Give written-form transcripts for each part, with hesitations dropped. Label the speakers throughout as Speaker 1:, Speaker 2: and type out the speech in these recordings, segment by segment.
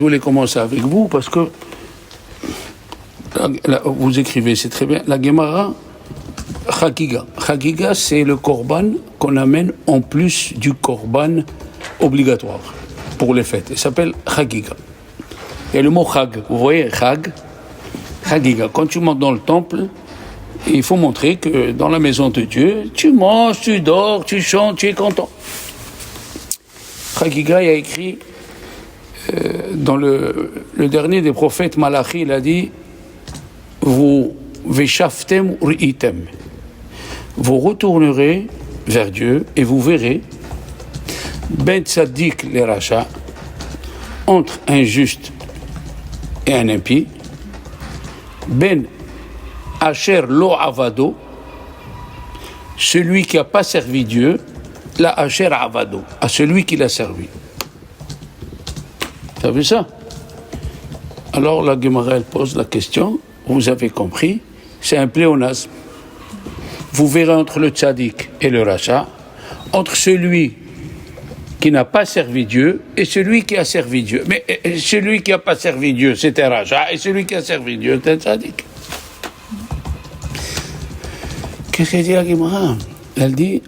Speaker 1: Je voulais commencer avec vous parce que vous écrivez, c'est très bien. La Gemara, Chagiga. Chagiga, c'est le korban qu'on amène en plus du korban obligatoire pour les fêtes. Il s'appelle Chagiga. Il y a le mot Chag. Vous voyez, Chag, Chagiga. Quand tu montes dans le temple, il faut montrer que dans la maison de Dieu, tu manges, tu dors, tu chantes, tu es content. Chagiga, il a écrit dans le dernier des prophètes, Malachi, il a dit vous veshaftem ri'item, vous retournerez vers Dieu et vous verrez ben tzaddik le racha, entre un juste et un impie, ben asher lo avado, celui qui n'a pas servi Dieu, la asher avado, à celui qui l'a servi. Vous avez vu ça? Alors la Gemara, elle pose la question, vous avez compris, c'est un pléonasme. Vous verrez entre le tzaddik et le racha, entre celui qui n'a pas servi Dieu et celui qui a servi Dieu. Mais celui qui n'a pas servi Dieu, c'est un racha, et celui qui a servi Dieu, c'est un tzaddik. Qu'est-ce qu'elle dit la Gemara? Elle dit,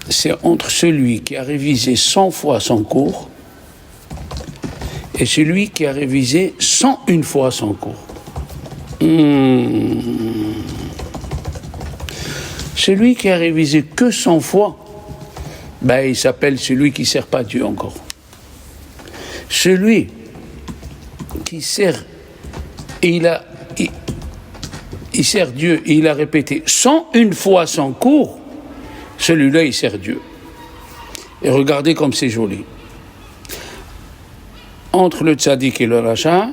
Speaker 1: c'est entre celui qui a révisé 100 fois son cours et celui qui a révisé 101 fois son cours. Celui qui a révisé que 100 fois, ben, il s'appelle celui qui ne sert pas Dieu encore. Celui qui sert, et il sert Dieu et il a répété 101 fois son cours, celui-là il sert Dieu. Et regardez comme c'est joli. Entre le tzaddik et le racha,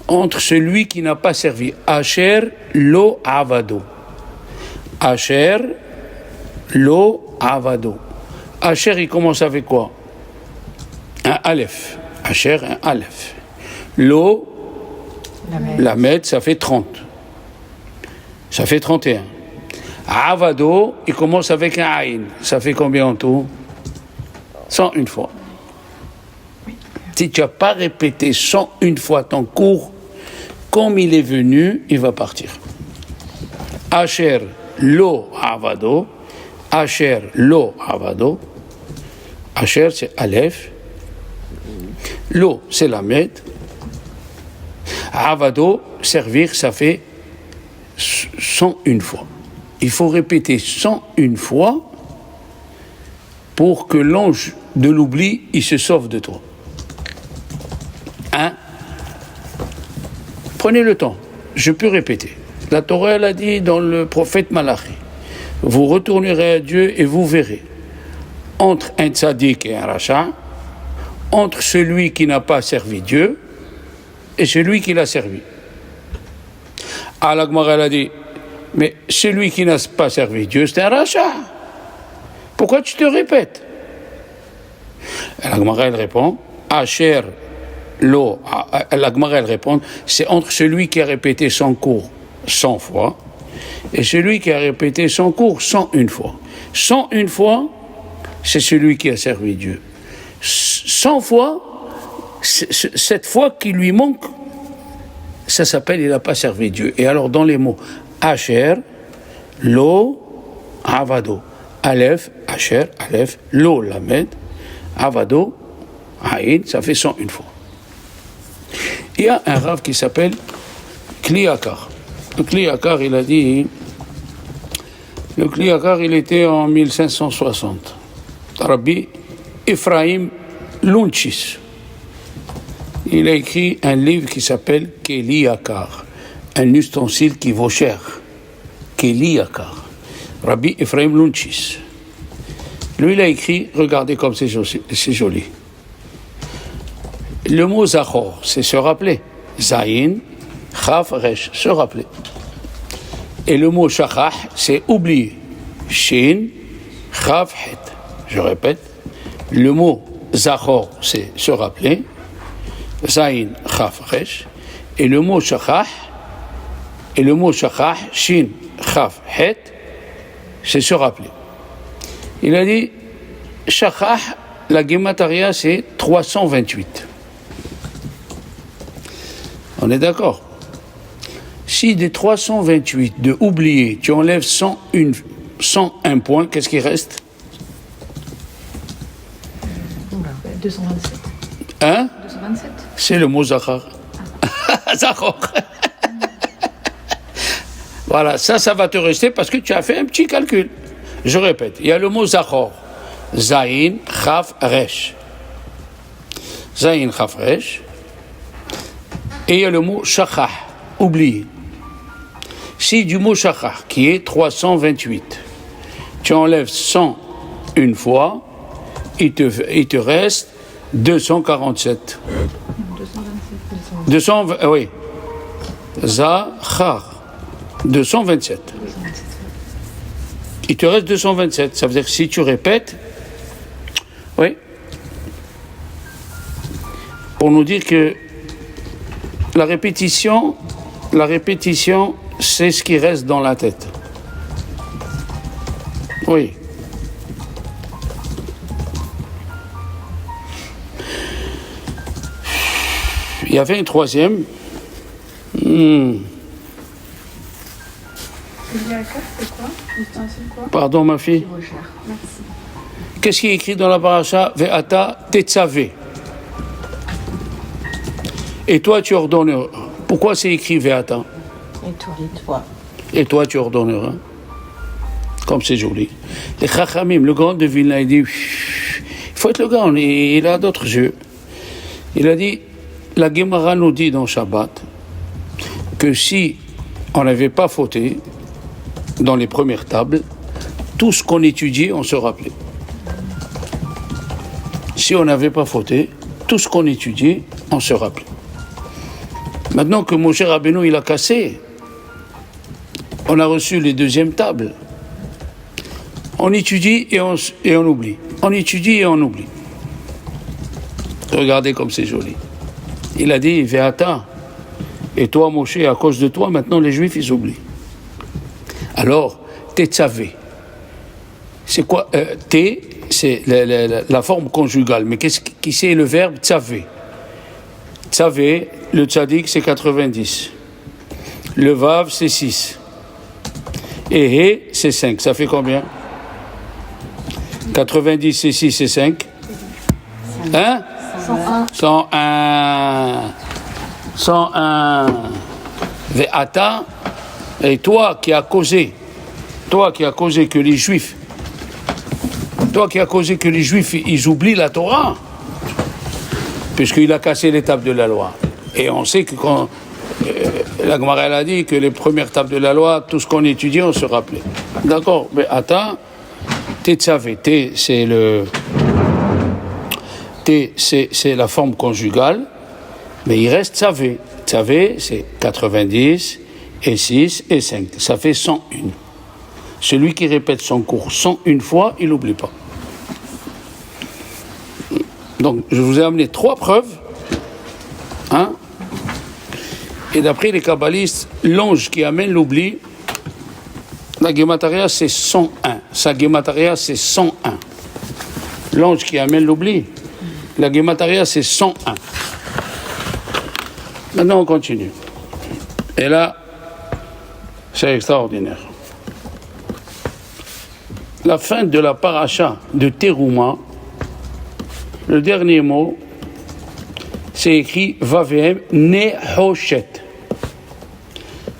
Speaker 1: entre celui qui n'a pas servi. Asher lo avado. Asher lo avado. Asher, il commence avec quoi? Un aleph. Asher, un aleph. Lo, la med, ça fait 30. Ça fait 31. Avado, il commence avec un aïn. Ça fait combien en tout? 101 fois. Si tu n'as pas répété 101 fois ton cours, comme il est venu, il va partir. Asher lo avado. Asher lo avado. Asher, c'est Aleph. Lo, c'est la med. Avado, servir, ça fait 101 fois. Il faut répéter 101 fois pour que l'ange de l'oubli, il se sauve de toi. Hein? Prenez le temps, je peux répéter. La Torah, elle a dit dans le prophète Malachi, vous retournerez à Dieu et vous verrez, entre un tzaddik et un racha, entre celui qui n'a pas servi Dieu et celui qui l'a servi. La Gemara, elle a dit, mais celui qui n'a pas servi Dieu, c'est un racha. Pourquoi tu te répètes? La Gemara, elle répond, Asher lo, la Gemara, elle répond, c'est entre celui qui a répété son cours 100 fois et celui qui a répété son cours 101 fois. 101 fois, c'est celui qui a servi Dieu. 100 fois, cette fois qui lui manque, ça s'appelle il n'a pas servi Dieu. Et alors dans les mots Asher, lo, avado, Aleph, Asher, Aleph, lo, lamed, avado, aïn, ça fait 101 fois. Il y a un rav qui s'appelle Kli Yakar. Le Kli Yakar, il a dit, le Kli Yakar, il était en 1560. Rabbi Ephraim Lunchis. Il a écrit un livre qui s'appelle Kli Yakar, un ustensile qui vaut cher. Kli Yakar. Rabbi Ephraim Lunchis. Lui, il a écrit, regardez comme c'est joli. Le mot Zachor, c'est se rappeler. Zayin, Chaf, Resh, se rappeler. Et le mot Shachach, c'est oublier. Shin, Chaf, Het. Je répète. Le mot Zachor, c'est se rappeler. Zayin, Chaf, Resh. Et le mot Shachach, Shin, Chaf, Het, c'est se rappeler. Il a dit, Shachach, la Gemataria, c'est 328. On est d'accord? Si des 328 de oublié, tu enlèves 101 points, qu'est-ce qui reste?
Speaker 2: 227.
Speaker 1: Hein?
Speaker 2: 227.
Speaker 1: C'est le mot Zachar. Zachor. Voilà, ça va te rester parce que tu as fait un petit calcul. Je répète, il y a le mot Zachor. Zayin, Chaf, Resh. Zayin, Chaf, Resh. Et il y a le mot Shachah, oublié. Si du mot Shachah, qui est 328, tu enlèves 100 une fois, il te reste 247. 227. Oui. Zachar. 227. Il te reste 227. Ça veut dire que si tu répètes, oui, pour nous dire que la répétition, c'est ce qui reste dans la tête. Oui. Il y avait une troisième.
Speaker 2: C'est quoi? Quoi?
Speaker 1: Pardon, ma fille.
Speaker 2: Merci.
Speaker 1: Qu'est-ce qui est écrit dans la paracha? Ve'ata tetzavé. Et toi, tu ordonneras. Pourquoi c'est écrit Ve'ata? Et toi, tu ordonneras. Comme c'est joli. Les Chachamim, le grand de Vilna, il dit, il faut être le grand, il a d'autres yeux. Il a dit, la Gemara nous dit dans Shabbat que si on n'avait pas fauté dans les premières tables, tout ce qu'on étudiait, on se rappelait. Si on n'avait pas fauté, tout ce qu'on étudiait, on se rappelait. Maintenant que Moshe Rabbeinu, il a cassé, on a reçu les deuxièmes tables. On étudie et on oublie. On étudie et on oublie. Regardez comme c'est joli. Il a dit, Ve'ata. Et toi, Moshe, à cause de toi, maintenant les Juifs, ils oublient. Alors, tetzavé. C'est quoi? T, c'est la forme conjugale. Mais qui c'est le verbe tzavé? Tzavé, le tzadik, c'est 90. Le vav, c'est 6. Et he, c'est 5. Ça fait combien? 90, c'est 6, c'est 5. Hein? 101. 101. Ve'ata. Et toi qui as causé que les Juifs, ils oublient la Torah, puisqu'il a cassé les tables de la loi. Et on sait que quand la Gemara a dit que les premières tables de la loi, tout ce qu'on étudiait, on se rappelait. D'accord, mais attends, tetzavé, c'est la forme conjugale, mais il reste tzavé. Tzavé, c'est 90 et 6 et 5. Ça fait 101. Celui qui répète son cours 101 fois, il n'oublie pas. Donc, je vous ai amené 3 preuves. Hein? Et d'après les kabbalistes, l'ange qui amène l'oubli, la Gematria, c'est 101. Sa Gematria, c'est 101. L'ange qui amène l'oubli, la Gematria, c'est 101. Maintenant, on continue. Et là, c'est extraordinaire. La fin de la paracha de Terouma, le dernier mot, c'est écrit Vavehem Nehoshet.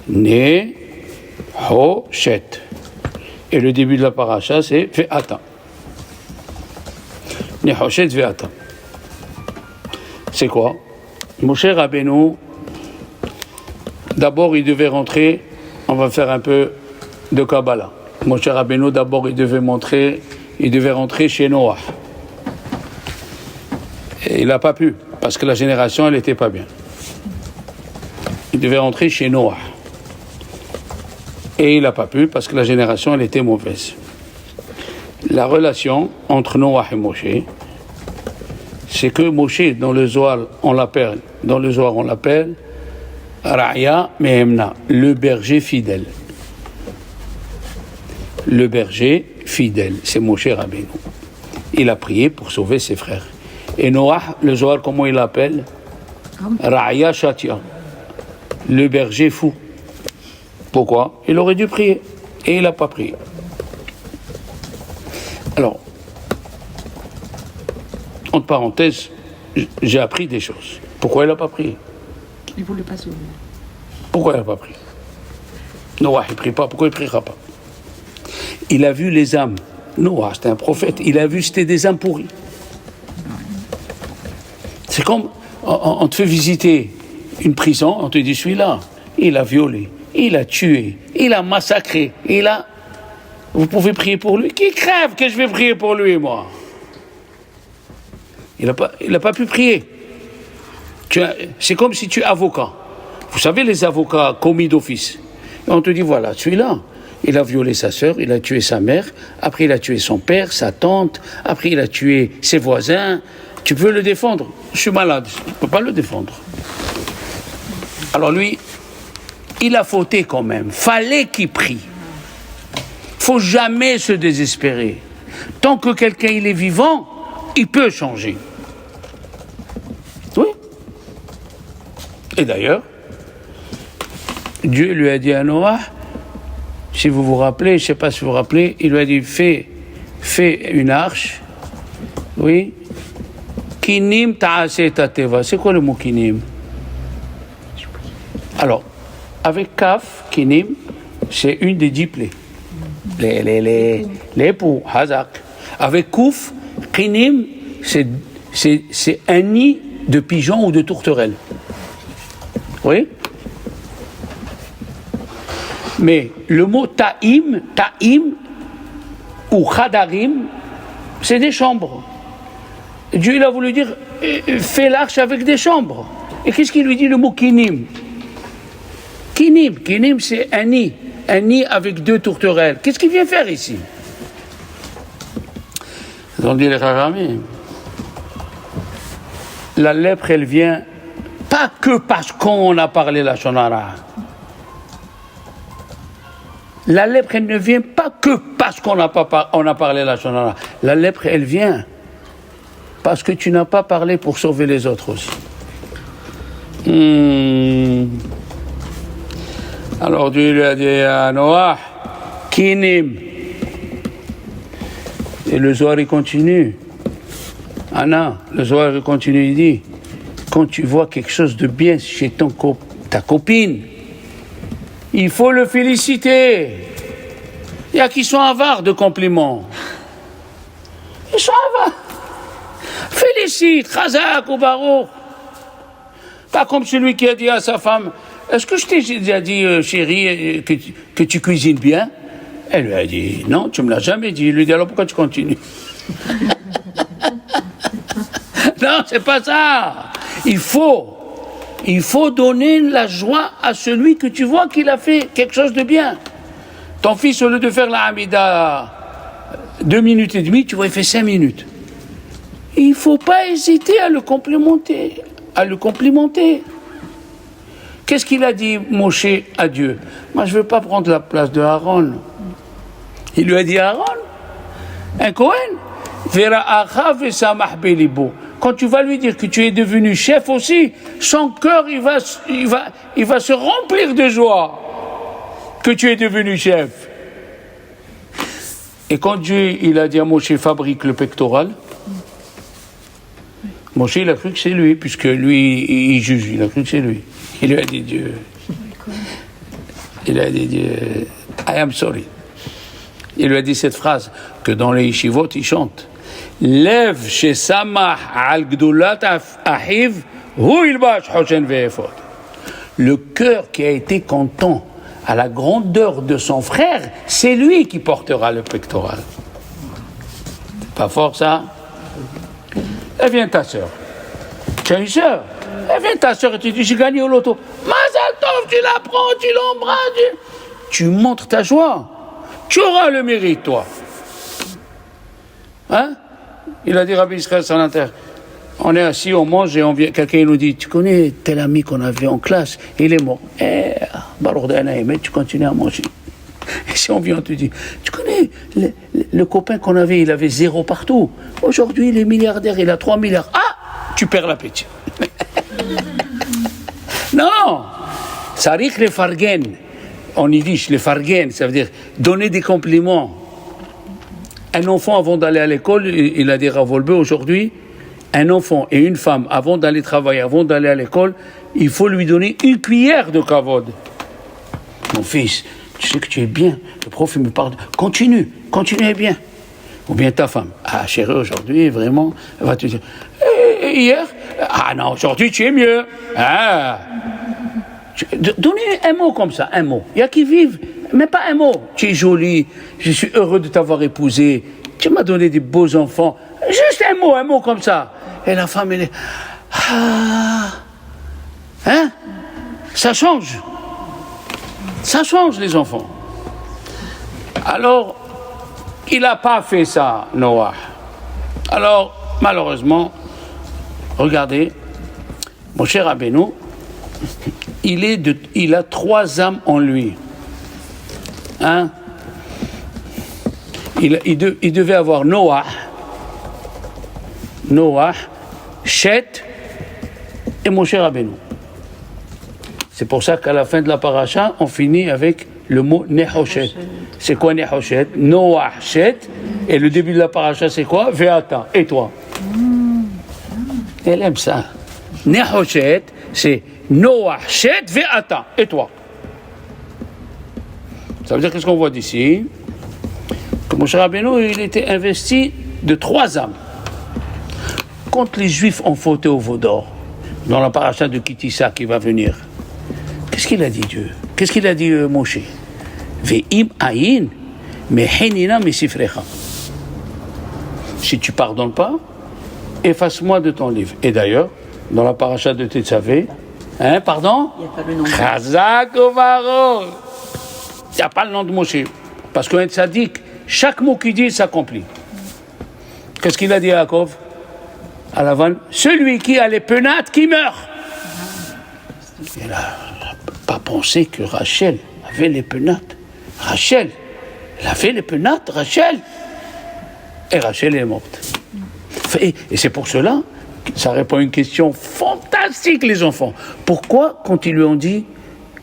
Speaker 1: Nehoshet. Et le début de la paracha, c'est Ve'ata. Nehoshet Ve'ata. C'est quoi? Moshe Rabbeinu, d'abord il devait rentrer, on va faire un peu de Kabbalah. Moshe Rabbeinu, d'abord il devait rentrer chez Noah. Et il n'a pas pu, parce que la génération, elle n'était pas bien. Il devait rentrer chez Noah. Et il n'a pas pu, parce que la génération, elle était mauvaise. La relation entre Noah et Moshe, c'est que Moshe, dans le Zohar, on l'appelle Ra'ya Mehemna, le berger fidèle. Le berger fidèle, c'est Moshe Rabbeinu. Il a prié pour sauver ses frères. Et Noah, le Zohar, comment il l'appelle? Ra'ya Shatia, le berger fou. Pourquoi? Il aurait dû prier, et il n'a pas prié. Alors, entre parenthèses, j'ai appris des choses. Pourquoi il n'a pas prié?
Speaker 2: Il ne voulait pas s'ouvrir.
Speaker 1: Pourquoi il n'a pas prié? Noah, il ne prie pas, pourquoi il ne priera pas? Il a vu les âmes. Noah, c'était un prophète, il a vu c'était des âmes pourries. C'est comme, on te fait visiter une prison, on te dit, celui-là, il a violé, il a tué, il a massacré, vous pouvez prier pour lui? Qui crève que je vais prier pour lui, moi? Il n'a pas pu prier. C'est comme si tu es avocat. Vous savez, les avocats commis d'office. Et on te dit, voilà, celui-là, il a violé sa sœur, il a tué sa mère, après il a tué son père, sa tante, après il a tué ses voisins. Tu peux le défendre? Je suis malade, je ne peux pas le défendre. Alors lui, il a fauté quand même. Fallait qu'il prie. Faut jamais se désespérer. Tant que quelqu'un il est vivant, il peut changer. Oui. Et d'ailleurs, Dieu lui a dit à Noah, si vous vous rappelez, je ne sais pas si vous vous rappelez, il lui a dit, fais une arche, oui, kinim ta'aseh tateva. C'est quoi le mot kinim? Alors, avec kaf, kinim, c'est une des 10 plaies. Les époux, hazak. Avec kouf, kinim, c'est un nid de pigeons ou de tourterelles. Oui? Mais le mot ta'im ou khadarim, c'est des chambres. Dieu il a voulu dire, fais l'arche avec des chambres. Et qu'est-ce qu'il lui dit le mot kinim? Kinim, c'est un nid avec 2 tourterelles. Qu'est-ce qu'il vient faire ici? Ils ont dit les Rahamim. La lèpre, elle vient pas que parce qu'on a parlé la shonara. La lèpre, elle ne vient pas que parce qu'on a parlé la shonara. La lèpre, elle vient parce que tu n'as pas parlé pour sauver les autres aussi. Alors Dieu lui a dit à Noah, Kinim. Et le Zohar il continue. Anna, le Zohar il continue, il dit, quand tu vois quelque chose de bien chez ta copine, il faut le féliciter. Il y a qui sont avares de compliments. Ils sont avares. Félicite, Chazak ou Baruch. Pas comme celui qui a dit à sa femme, est-ce que je t'ai déjà dit, chérie, que tu cuisines bien? Elle lui a dit, non, tu ne me l'as jamais dit. Il lui dit, alors pourquoi tu continues? Non, c'est pas ça. Il faut donner la joie à celui que tu vois qu'il a fait quelque chose de bien. Ton fils, au lieu de faire la Hamida 2 minutes et demie, tu vois, il fait 5 minutes. Il ne faut pas hésiter à le complimenter. Qu'est-ce qu'il a dit, Moshe, à Dieu? Moi, je ne veux pas prendre la place de Aaron. Il lui a dit, Aaron, un Cohen, quand tu vas lui dire que tu es devenu chef aussi, son cœur, il va se remplir de joie que tu es devenu chef. Et quand Dieu, il a dit à Moshe, fabrique le pectoral, Moshe, il a cru que c'est lui, puisque lui, il juge, il a cru que c'est lui. Il lui a dit Dieu, I am sorry. Il lui a dit cette phrase que dans les yeshivot, ils chantent. Lev she samach al gdulat ahiv hu ilbash hoshen ve'ephod. Le cœur qui a été content à la grandeur de son frère, c'est lui qui portera le pectoral. Pas fort ça? Elle vient ta sœur. Tu as une sœur? Elle vient ta sœur et tu dis j'ai gagné au loto. Mazal tov, tu la prends, tu l'embrasses, tu montres ta joie. Tu auras le mérite, toi. Hein? Il a dit Rabbi Israël Salanter, on est assis, on mange et on vient. Quelqu'un nous dit, tu connais tel ami qu'on avait en classe, il est mort. Baruch Danaïm, tu continues à manger. Et si on vient, on te dit, tu connais le copain qu'on avait, il avait 0 partout. Aujourd'hui, il est milliardaire, il a 3 milliards. Ah, tu perds l'appétit. Non, Sarich le fargen, en yiddish, le fargen, ça veut dire donner des compliments. Un enfant, avant d'aller à l'école, il a des ravolbeux aujourd'hui, un enfant et une femme, avant d'aller travailler, avant d'aller à l'école, il faut lui donner une cuillère de kavod. Mon fils, tu sais que tu es bien, le prof il me parle, continue bien. Ou bien ta femme, ah chérie, aujourd'hui, vraiment, elle va te dire, hier, ah non, aujourd'hui tu es mieux. Ah. Donnez un mot comme ça, un mot. Il y a qui vivent, mais pas un mot. Tu es jolie, je suis heureux de t'avoir épousé, tu m'as donné des beaux enfants. Juste un mot comme ça. Et la femme, elle est, ah, hein? Ça change les enfants. Alors, il n'a pas fait ça, Noah. Alors, malheureusement, regardez, mon cher Rabbeinu, il a 3 âmes en lui. Hein? Il devait avoir Noah, Shet et mon cher Rabbeinu. C'est pour ça qu'à la fin de la paracha, on finit avec le mot Nehoshet. C'est quoi Nehoshet? Noah, Shet. Et le début de la paracha, c'est quoi? Ve'ata. Et toi? Elle aime ça. Nehoshet, c'est Noah, Shet, Ve'ata. Et toi? Ça veut dire qu'est-ce qu'on voit d'ici? Que Moshe Rabbeinu, il était investi de 3 âmes. Quand les Juifs ont fauté au veau d'or, dans la paracha de Kitissa qui va venir, qu'est-ce qu'il a dit Dieu? Qu'est-ce qu'il a dit Moshe? Ve'im ayin, mehenina mesifrecha. Si tu pardonnes pas, efface-moi de ton livre. Et d'ailleurs, dans la paracha de Tetzavé, pardon?
Speaker 2: Il n'y a pas le nom.
Speaker 1: Chazak Ovaro. Il n'y a pas le nom de Moshe. Parce qu'un tzaddik, chaque mot qu'il dit, il s'accomplit. Qu'est-ce qu'il a dit à Yaakov? À la vanne, celui qui a les penates qui meurt. Il n'a pas pensé que Rachel avait les penates. Rachel, elle avait les penates, Rachel. Et Rachel est morte. Et c'est pour cela que ça répond à une question fantastique, les enfants. Pourquoi, quand ils lui ont dit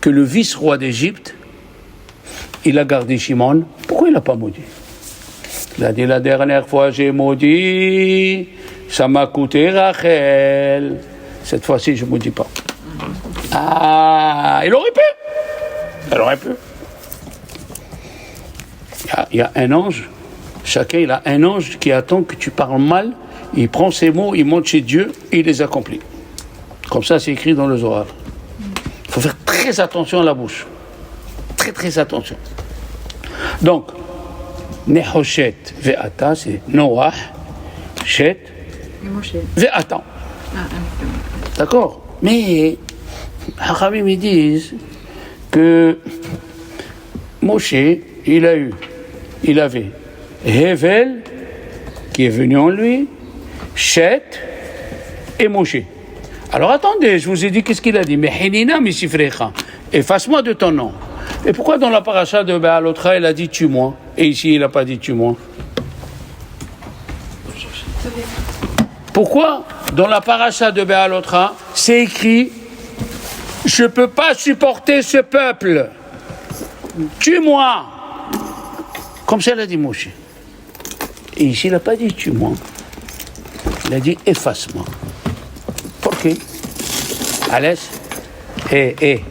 Speaker 1: que le vice-roi d'Égypte, il a gardé Shimon, pourquoi il n'a pas maudit? Il a dit la dernière fois j'ai maudit, ça m'a coûté Rachel. Cette fois-ci je ne maudis pas. Ah, il aurait pu. Il y a un ange, chacun il a un ange qui attend que tu parles mal, il prend ses mots, il monte chez Dieu et il les accomplit. Comme ça c'est écrit dans le Zohar. Il faut faire très attention à la bouche. Très attention. Donc, Nehoshet Ve'ata, c'est Noah, Shet, Ve'ata. D'accord? Mais, Hachamim me disent que Moshe, il avait Hevel, qui est venu en lui, Shet et Moshe. Alors attendez, je vous ai dit qu'est-ce qu'il a dit? Mehenina misifrecha, efface-moi de ton nom. Et pourquoi dans la paracha de Béalotra, il a dit tue-moi, et ici il n'a pas dit tue-moi? Pourquoi dans la paracha de Béalotra, c'est écrit je ne peux pas supporter ce peuple, tue-moi, comme ça il a dit Moshe. Et ici il n'a pas dit tue-moi, il a dit efface-moi. Pourquoi? Alès, mais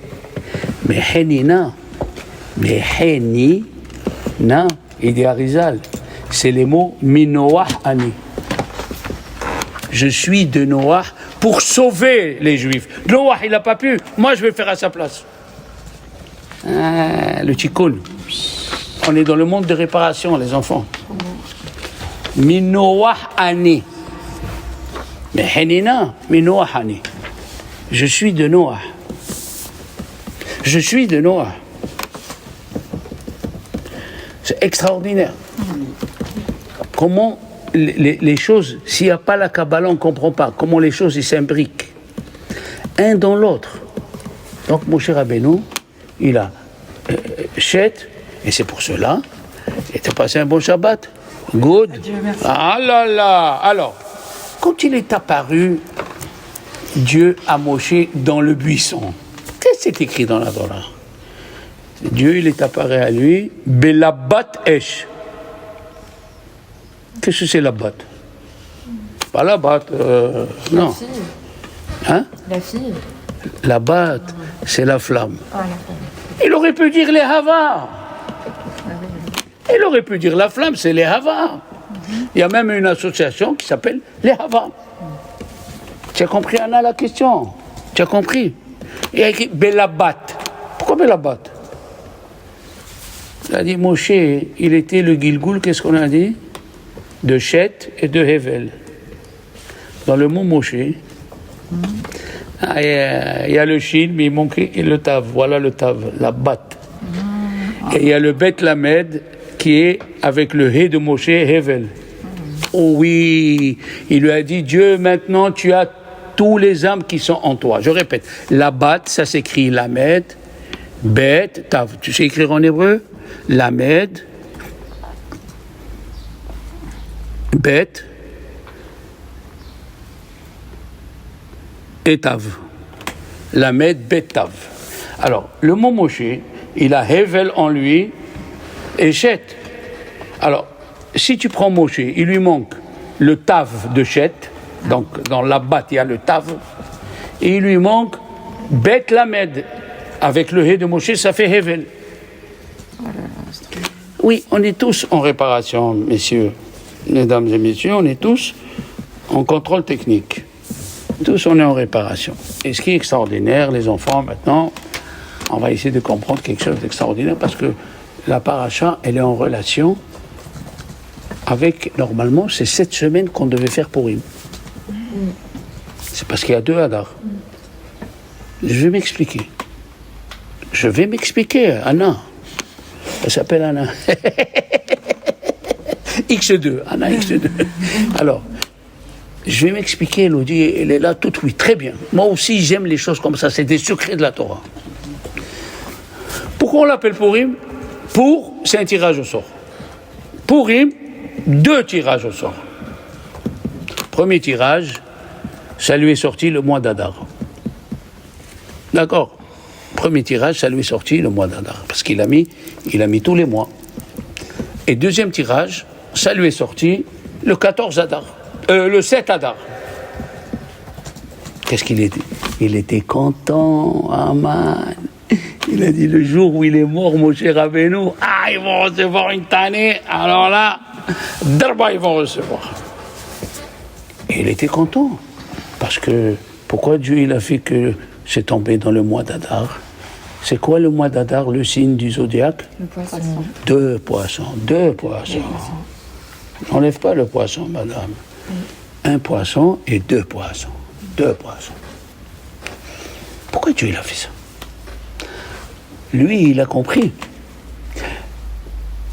Speaker 1: Henina, il dit Arizal, c'est les mots Minoah Ani. Je suis de Noah pour sauver les Juifs. Noah, il n'a pas pu, moi je vais faire à sa place. Le tikkun. On est dans le monde de réparation, les enfants. Minoah Ani. Mais Henina, Minoah Ani. Je suis de Noah. Je suis de Noah. C'est extraordinaire. Comment les choses, s'il n'y a pas la Kabbalah, on ne comprend pas. Comment les choses s'imbriquent. Un dans l'autre. Donc, Moshe Rabbeinu, il a Shet, et c'est pour cela, il a passé un bon Shabbat. Good.
Speaker 2: Adieu, merci.
Speaker 1: Ah là là. Alors, quand il est apparu, Dieu a Moshe dans le buisson. c'est écrit dans la Torah. Dieu, il est apparu à lui, Belabat Esh. Qu'est-ce que c'est la batte? Pas la batte, non.
Speaker 2: La fille.
Speaker 1: Hein?
Speaker 2: La fille.
Speaker 1: La batte, c'est la flamme.
Speaker 2: Ah, la femme.
Speaker 1: Il aurait pu dire les Hava. Il aurait pu dire la flamme, c'est les Hava. Il y a même une association qui s'appelle les Hava. Tu as compris, Anna, la question? Tu as compris? Il y a écrit Belabat. Pourquoi Belabat? Il a dit Moshe, il était le Gilgoul, qu'est-ce qu'on a dit? De Chet et de Hevel. Dans le mot Moshe, il y a le Shin, mais il manquait le Tav. Voilà le Tav, la batte. Et il y a le Bet Lamed qui est avec le He de Moshe, Hevel. Oh oui, il lui a dit Dieu, maintenant tu as tous les âmes qui sont en toi. Je répète, la batte, ça s'écrit Lamed, Bet, Tav. Tu sais écrire en hébreu? Lamed, Bet et Tav. Lamed, Bet, Tav. Alors, le mot Moshe, il a Hevel en lui et Chet. Alors, si tu prends Moshe, il lui manque le Tav de Chet, donc dans la batte, il y a le Tav, et il lui manque Bet Lamed. Avec le He de Moshe, ça fait Hevel. Oui, on est tous en réparation, messieurs, mesdames et messieurs, on est tous en contrôle technique. Tous, on est en réparation. Et ce qui est extraordinaire, les enfants, maintenant, on va essayer de comprendre quelque chose d'extraordinaire parce que la paracha, elle est en relation avec, normalement, c'est 7 semaines qu'on devait faire pour Purim. C'est parce qu'il y a 2 Hadar. Je vais m'expliquer. Anna. Elle s'appelle Anna. X2, Anna X2. Alors, je vais m'expliquer, Elodie, elle est là toute oui, très bien. Moi aussi, j'aime les choses comme ça, c'est des secrets de la Torah. Pourquoi on l'appelle Purim? Pour, c'est un tirage au sort. Purim, 2 tirages au sort. Premier tirage, ça lui est sorti le mois d'Adar. D'accord? Premier tirage, ça lui est sorti le mois d'Adar, parce qu'il a mis tous les mois. Et deuxième tirage, ça lui est sorti le 14 Adar, le 7 Adar. Qu'est-ce qu'il était? Il était content, Aman. Il a dit le jour où il est mort, Moshe Rabbeinu, ils vont recevoir une tannée, alors là, Darba, ils vont recevoir. Et il était content, parce que pourquoi Dieu il a fait que c'est tombé dans le mois d'Adar? C'est quoi le mois d'Adar, le signe du zodiaque?
Speaker 2: Le poisson.
Speaker 1: 2 poissons. N'enlève pas le poisson, madame. 1 poisson et 2 poissons. 2 poissons. Pourquoi Dieu il a fait ça? Lui, il a compris.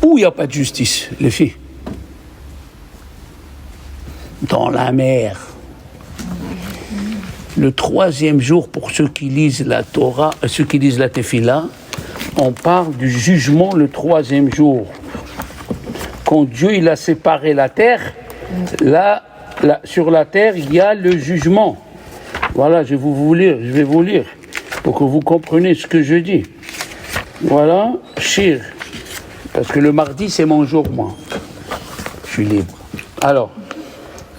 Speaker 1: Où il n'y a pas de justice, les filles? Dans la mer. Le 3e jour, pour ceux qui lisent la Torah, ceux qui lisent la Tefila, on parle du jugement le 3e jour. Quand Dieu il a séparé la terre, là, sur la terre, il y a le jugement. Voilà, je vais vous lire, pour que vous compreniez ce que je dis. Voilà, Shir. Parce que le mardi, c'est mon jour, moi. Je suis libre. Alors,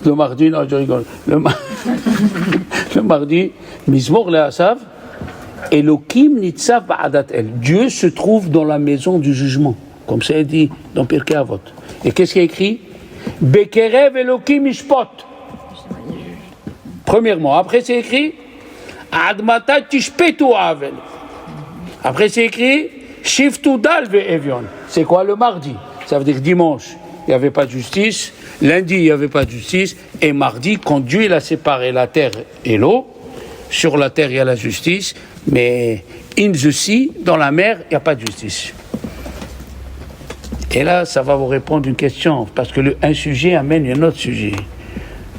Speaker 1: le mardi, non, je rigole. Le mardi, Mizmor le Asav, Elokim nitzav ba'adat el. Dieu se trouve dans la maison du jugement, comme ça est dit dans Pirkei Avot. Et qu'est-ce qu'il y a écrit? Bekerev Elokim ishpot. Premièrement. Après c'est écrit Admata tishpetu avel. Après c'est écrit Shiftu dal ve'evion. C'est quoi le mardi? Ça veut dire dimanche, il n'y avait pas de justice. Lundi, il n'y avait pas de justice. Et mardi, quand Dieu il a séparé la terre et l'eau, sur la terre, il y a la justice. Mais in the sea, dans la mer, il n'y a pas de justice. Et là, ça va vous répondre une question. Parce que un sujet amène un autre sujet.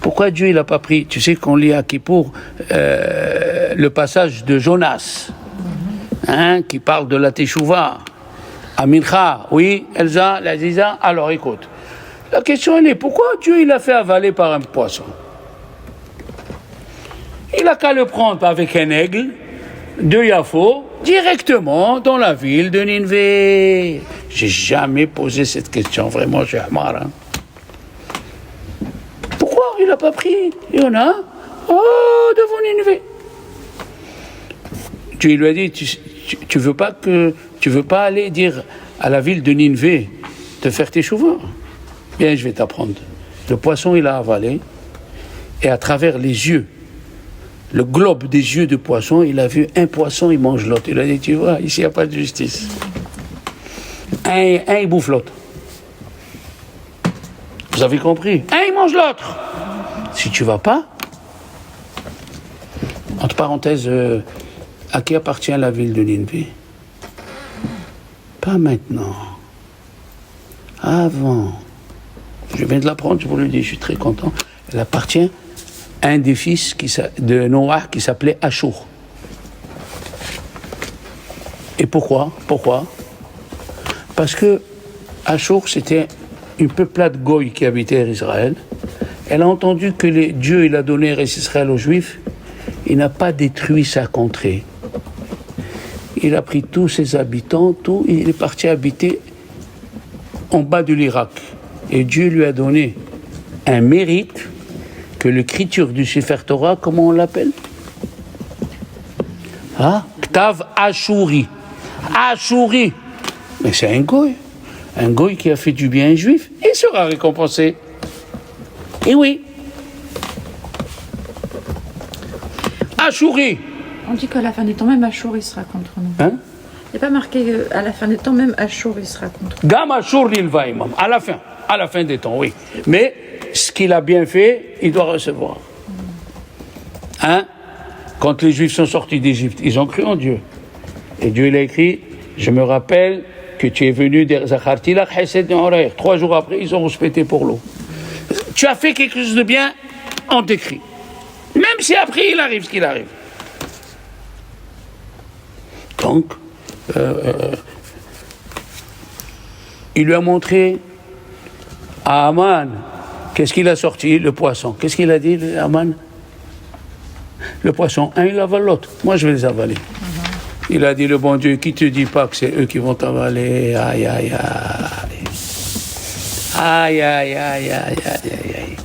Speaker 1: Pourquoi Dieu il n'a pas pris... Tu sais qu'on lit à Kippour le passage de Jonas, qui parle de la Teshuvah. À Mincha, oui, Elsa, l'Aziza. Alors écoute. La question elle est, pourquoi Dieu il a fait avaler par un poisson? Il a qu'à le prendre avec un aigle, de Yafo directement dans la ville de Nineveh. J'ai jamais posé cette question, vraiment, chez Amar. Hein. Pourquoi il n'a pas pris Yona devant Nineveh? Dieu lui a dit, tu veux pas aller dire à la ville de Nineveh de faire tes chouvas? Bien, je vais t'apprendre. Le poisson, il a avalé, et à travers les yeux, le globe des yeux du poisson, il a vu un poisson, il mange l'autre. Il a dit, tu vois, ici, il n'y a pas de justice. Un, il bouffe l'autre. Vous avez compris? Un, il mange l'autre. Si tu ne vas pas, entre parenthèses, à qui appartient la ville de Nineveh? Pas maintenant. Avant. Je viens de l'apprendre, je vous le dis, je suis très content. Elle appartient à un des fils de Noah qui s'appelait Ashur. Et pourquoi? Parce que Ashur, c'était une peuplade goy qui habitait Israël. Elle a entendu que Dieu il a donné Israël aux Juifs. Il n'a pas détruit sa contrée. Il a pris tous ses habitants, il est parti habiter en bas de l'Irak. Et Dieu lui a donné un mérite que l'écriture du Sefer Torah, comment on l'appelle? Ktav Ashuri. Ashuri. Mais c'est un goy qui a fait du bien à un juif, il sera récompensé. Et oui. Ashuri.
Speaker 2: On dit qu'à la fin des temps, même Ashur, il sera contre nous.
Speaker 1: Hein?
Speaker 2: Il n'est pas marqué qu'à la fin des temps, même Ashur, il sera contre nous.
Speaker 1: Gam Ashur il va imam. À la fin des temps, oui. Mais ce qu'il a bien fait, il doit recevoir. Hein? Quand les Juifs sont sortis d'Égypte, ils ont cru en Dieu. Et Dieu il a écrit, je me rappelle que tu es venu de Zachartilach Hesed Ne'oreir. 3 jours après, ils ont respecté pour l'eau. Tu as fait quelque chose de bien, on t'écrit. Même si après il arrive ce qu'il arrive. Donc, il lui a montré à Aman, qu'est-ce qu'il a sorti? Le poisson. Qu'est-ce qu'il a dit, Aman? Le poisson, un, il avale l'autre. Moi, je vais les avaler. Il a dit, le bon Dieu, qui te dit pas que c'est eux qui vont t'avaler? Aïe, aïe, aïe. Aïe, aïe, aïe, aïe, aïe, aïe.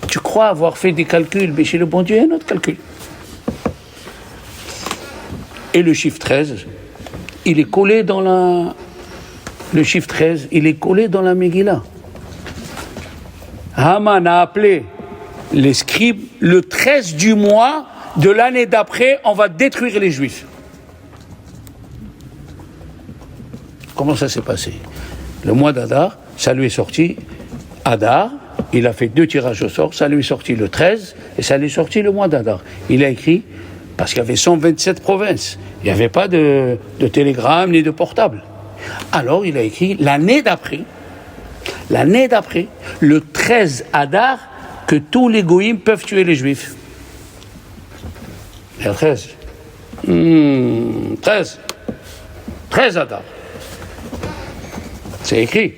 Speaker 1: Tu crois avoir fait des calculs, mais chez le bon Dieu, il y a un autre calcul. Et le chiffre 13, il est collé dans la... Le chiffre 13, il est collé dans la Megillah. Haman a appelé les scribes, le 13 du mois de l'année d'après, on va détruire les Juifs. Comment ça s'est passé? Le mois d'Adar, ça lui est sorti, Adar, il a fait 2 tirages au sort, ça lui est sorti le 13, et ça lui est sorti le mois d'Adar. Il a écrit, parce qu'il y avait 127 provinces, il n'y avait pas de télégramme ni de portable. Alors il a écrit l'année d'après, le 13 Adar, que tous les goïms peuvent tuer les Juifs. Et le 13. 13 Adar. C'est écrit.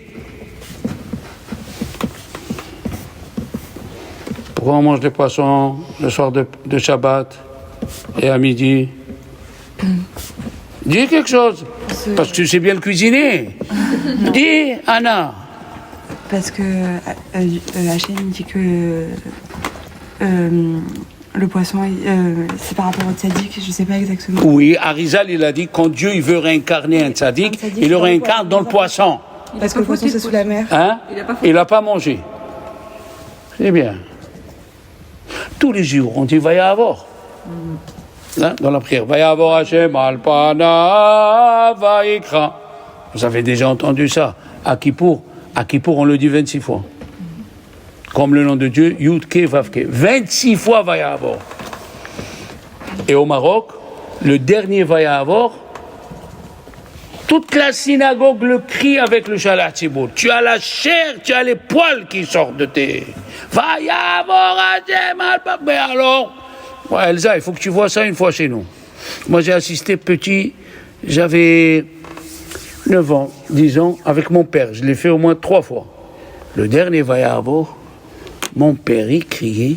Speaker 1: Pourquoi on mange des poissons le soir de Shabbat et à midi? Dis quelque chose. Parce que tu sais bien le cuisiner. Dis, Anna.
Speaker 3: Parce que Hachem dit que le poisson, c'est par rapport au tzaddik, je ne sais pas exactement.
Speaker 1: Oui, Arizal, il a dit quand Dieu il veut réincarner un tzaddik, il le réincarne dans le poisson.
Speaker 3: Parce que le poisson, c'est sous la mer.
Speaker 1: Hein? Il n'a pas mangé. C'est bien. Tous les jours, on dit Vayahavor. Hein? Dans la prière, Vayahavor Hachem Alpana Vayikra. Vous avez déjà entendu ça. À Kippour, on le dit 26 fois. Comme le nom de Dieu, Yud-Ke, Vav-Ke. 26 fois Vayahavor. Et au Maroc, le dernier Vayahavor, toute la synagogue le crie avec le Shalat Tzibour. Tu as la chair, tu as les poils qui sortent de tes... Vayahavor Hashem al-Pak. Mais alors, ouais, Elsa, il faut que tu vois ça une fois chez nous. Moi, j'ai assisté petit, j'avais 9 ans, 10 ans, avec mon père. Je l'ai fait au moins 3 fois. Le dernier Vayahavor, mon père, il criait.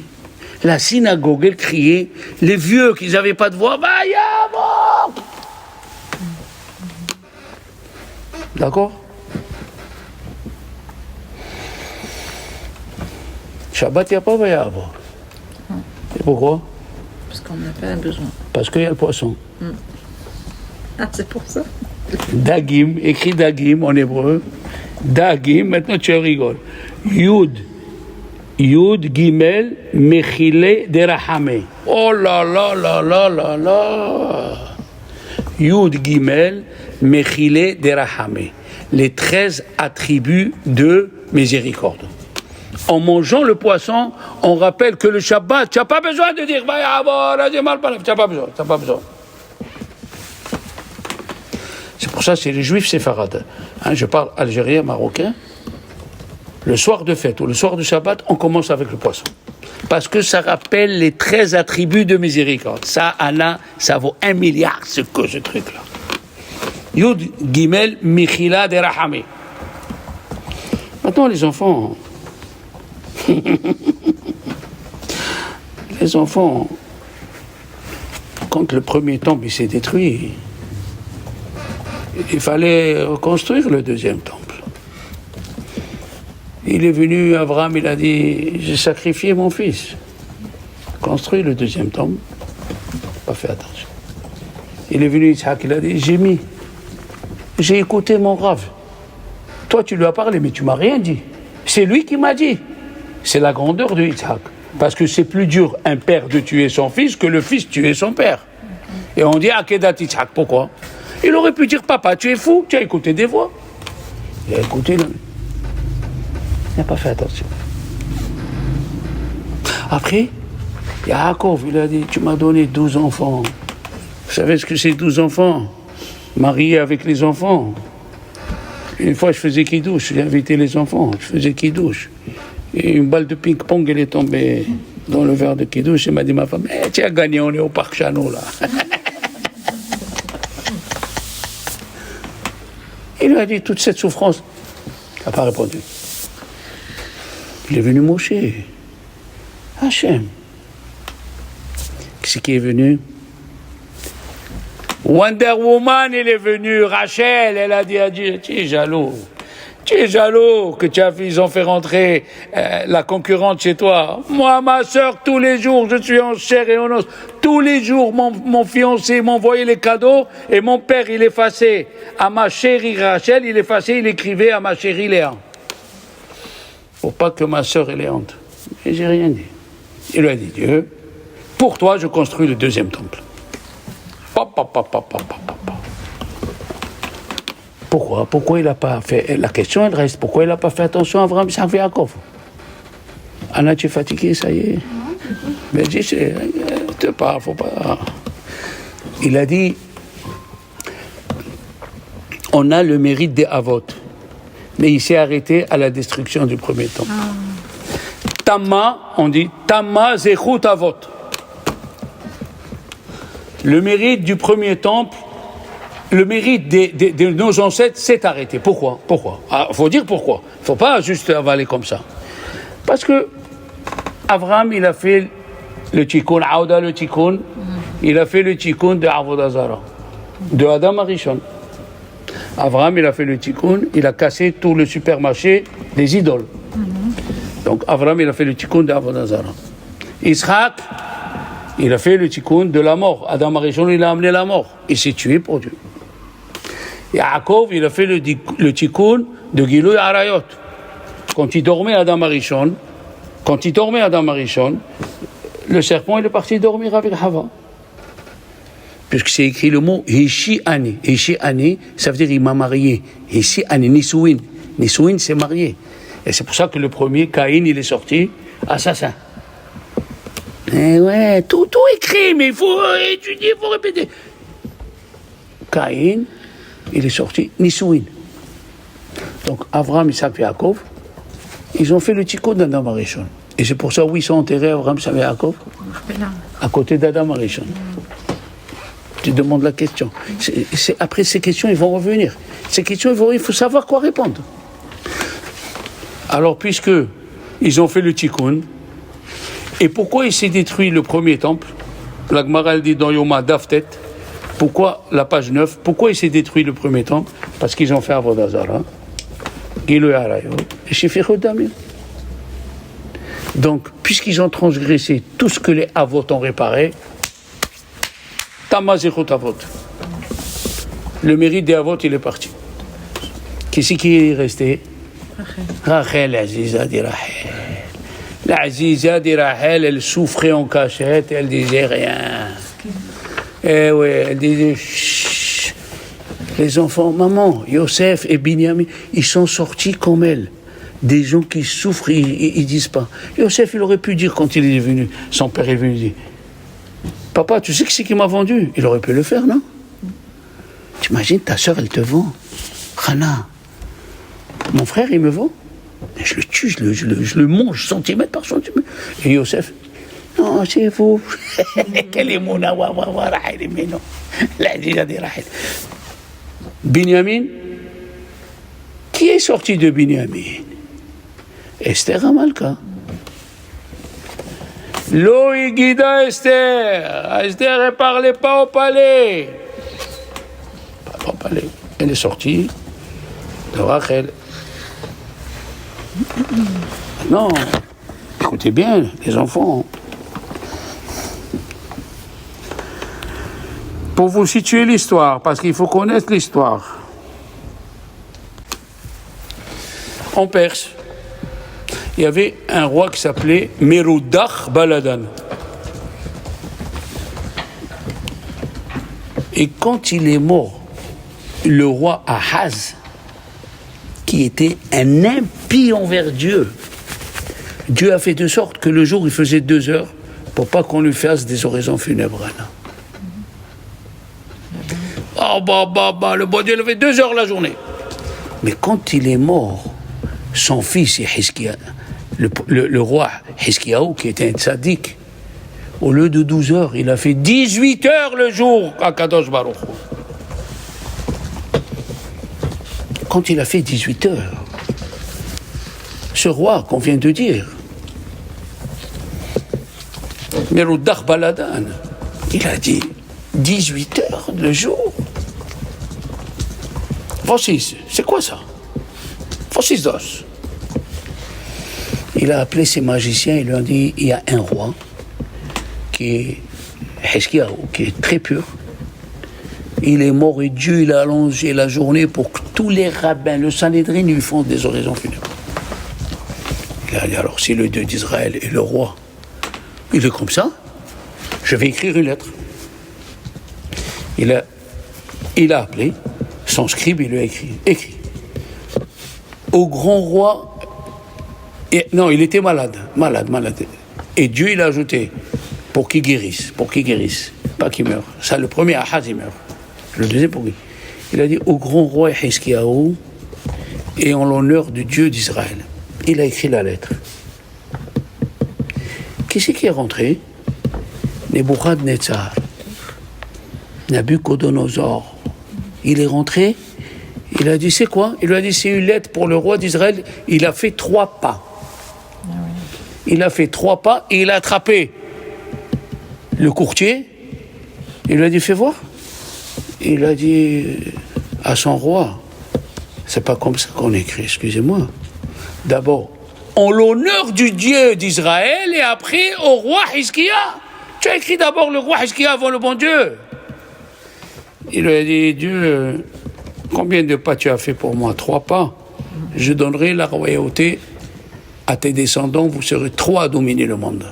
Speaker 1: La synagogue, elle criait. Les vieux qui n'avaient pas de voix, Vayavo. D'accord? Shabbat, il n'y a pas Vayavo. Et pourquoi?
Speaker 2: Parce qu'on n'a pas besoin.
Speaker 1: Parce qu'il y a le poisson.
Speaker 2: Ah, c'est pour ça.
Speaker 1: Dagim, écrit Dagim en hébreu. Dagim, maintenant tu rigoles. Yud, Gimel, Mechile, Derahame. Oh là là là là là là. Yud, Gimel, Mechile, Derahame. Les 13 attributs de miséricorde. En mangeant le poisson, on rappelle que le Shabbat, tu n'as pas besoin de dire, tu n'as pas besoin. C'est pour ça que c'est les juifs séfarades. Je parle algérien, marocain. Le soir de fête ou le soir de Shabbat, on commence avec le poisson. Parce que ça rappelle les 13 attributs de miséricorde. Ça, Anna, ça vaut 1 milliard, ce truc-là. Yud, Gimel, Michila, Derahame. Maintenant, les enfants... les enfants, quand le premier temple s'est détruit, il fallait reconstruire le deuxième temple. Il est venu, Abraham, il a dit, j'ai sacrifié mon fils. Construit le deuxième temple, pas fait attention. Il est venu, Isaac, il a dit, j'ai écouté mon Rav. Toi, tu lui as parlé, mais tu m'as rien dit. C'est lui qui m'a dit. C'est la grandeur de Isaac. Parce que c'est plus dur un père de tuer son fils que le fils de tuer son père. Et on dit, Akedat Isaac, pourquoi? Il aurait pu dire, papa, tu es fou, tu as écouté des voix. Il a écouté, il n'a pas fait attention. Après, Yaakov, il a dit, tu m'as donné 12 enfants. Vous savez ce que c'est 12 enfants? Mariés avec les enfants. Une fois, je faisais kidouche, j'ai invité les enfants, je faisais kidouche. Et une balle de ping-pong, elle est tombée dans le verre de kidouche. Elle m'a dit, ma femme, tu as gagné, on est au parc Chano, là. Il lui a dit, toute cette souffrance, il n'a pas répondu. Il est venu Moshe. Hachem. Qui c'est qui est venu? Wonder Woman, il est venu. Rachel, elle a dit à Dieu, tu es jaloux. Tu es jaloux que ils ont fait rentrer la concurrente chez toi. Moi, ma sœur, tous les jours, je suis en chair et en os. Tous les jours, mon fiancé m'envoyait les cadeaux et mon père, il effaçait à ma chérie Rachel, il effaçait, il écrivait à ma chérie Léa. Pour pas que ma sœur ait honte. Et j'ai rien dit. Il lui a dit, Dieu, pour toi, je construis le deuxième temple. Pourquoi il n'a pas fait... La question, elle reste. Pourquoi il n'a pas fait attention à Abraham, Isaac et Yaakov? Anna, tu es fatiguée, ça y est? Mais dis, te parle, faut pas... Il a dit, on a le mérite des Avot. Mais il s'est arrêté à la destruction du premier temple. Tama, on dit, Tama zechut Avot. Le mérite du premier temple, le mérite de nos ancêtres s'est arrêté. Pourquoi? Il faut dire pourquoi. Il ne faut pas juste avaler comme ça. Parce que Abraham, il a fait le tikkun, Aouda le tikkun, il a fait le tikkun de Avodah Zara, de Adam Arishon. Abraham, il a fait le tikkun, il a cassé tout le supermarché des idoles. Donc Abraham, il a fait le tikkun de Avodah Zara. Isaac, il a fait le tikkun de la mort. Adam Arishon, il a amené la mort. Il s'est tué pour Dieu. Yaakov, il a fait le tikkun de Gilui Arayot. Quand il dormait Adam Arishon, le serpent, il est parti dormir avec Hava. Puisque c'est écrit le mot Hishi Ani. Hishi Ani, ça veut dire il m'a marié. Hishi Ani, Nisouin. Nisouin, c'est marié. Et c'est pour ça que le premier, Caïn, il est sorti assassin. Ouais, tout écrit, mais il faut étudier, il faut répéter. Caïn, il est sorti Nisouin. Donc, Abraham, Isaac et Yaakov, ils ont fait le tikkun d'Adam Arishon. Et c'est pour ça où ils sont enterrés, Abraham, Isaac et Yaakov, à côté d'Adam Arishon. Tu demandes la question. Après ces questions, ils vont revenir. Ces questions, il faut savoir quoi répondre. Alors, puisque ils ont fait le tikkun, Et pourquoi il s'est détruit le premier temple? La Gemara dit dans Yoma Daftet, pourquoi, la page 9, pourquoi il s'est détruit le premier temple? Parce qu'ils ont fait Avodah Zara, Gilui Arayot, et Shefichut Damim. Donc, puisqu'ils ont transgressé tout ce que les Avot ont réparé, Tamazichut Avot. Le mérite des Avot, il est parti. Qui c'est qui est resté? Rachel, Aziza dit Rachel. La Aziza dit Rachel, elle souffrait en cachette, elle disait rien. Eh oui, elle disait chut. Les enfants, maman, Yosef et Binyamin, ils sont sortis comme elle. Des gens qui souffrent, ils disent pas. Yosef, il aurait pu dire quand il est venu, son père est venu dire, papa, tu sais qui c'est qui m'a vendu? Il aurait pu le faire, non? T'imagines, ta soeur, elle te vend. Hana, mon frère, il me vend. Je le tue, je le mange centimètre par centimètre. Et Yosef, non, c'est vous. Quel est mon awa, Rahel, mais non. La déjà dit Rahel. Binyamin, qui est sorti de Binyamin? Esther Amalka. Lo Igida Esther. Esther, elle ne parlait pas au palais. Pas au palais. Elle est sortie de Rachel. Non, écoutez bien, les enfants. Pour vous situer l'histoire, parce qu'il faut connaître l'histoire. En Perse, il y avait un roi qui s'appelait Merodach Baladan. Et quand il est mort, le roi Ahaz, qui était un impie envers Dieu, Dieu a fait de sorte que le jour il faisait 2 heures pour pas qu'on lui fasse des oraisons funèbres. Oh le bon Dieu il fait 2 heures la journée. Mais quand il est mort, son fils Hizkia, le roi Hizkiyahu, qui était un tzaddik, au lieu de 12 heures, il a fait 18 heures le jour à Kadosh Baruch Hu. Quand il a fait 18 heures, ce roi qu'on vient de dire, Merodach Baladan, il a dit 18 heures le jour. Voici, c'est quoi ça? Voici dos. Il a appelé ses magiciens, il leur a dit, il y a un roi qui est Hizkiyahu, qui est très pur. Il est mort et Dieu il a allongé la journée pour que tous les rabbins, le Sanhédrin, lui font des oraisons funèbres. Il a dit, alors si le Dieu d'Israël est le roi, il est comme ça, je vais écrire une lettre. Il a appelé, son scribe, il lui a écrit. Au grand roi, non, il était malade. Et Dieu, il a ajouté, pour qu'il guérisse, pas qu'il meure. Ça, le premier Ahaz, il meurt. Le deuxième, pour lui. Il a dit, au grand roi Hizkiyahu, et en l'honneur du Dieu d'Israël. Il a écrit la lettre. Qui c'est qui est rentré? Nebuchadnezzar. Nabucodonosor. Il est rentré, il a dit, c'est quoi? Il lui a dit, c'est une lettre pour le roi d'Israël. Il a fait 3 pas. Il a fait 3 pas et il a attrapé le courtier. Il lui a dit, fais voir. Il a dit à son roi, c'est pas comme ça qu'on écrit, excusez-moi. D'abord, en l'honneur du Dieu d'Israël et après au roi Hizkiya. Tu as écrit d'abord le roi Hizkiya avant le bon Dieu. Il lui a dit, Dieu, combien de pas tu as fait pour moi? 3 pas. Je donnerai la royauté à tes descendants, vous serez 3 à dominer le monde.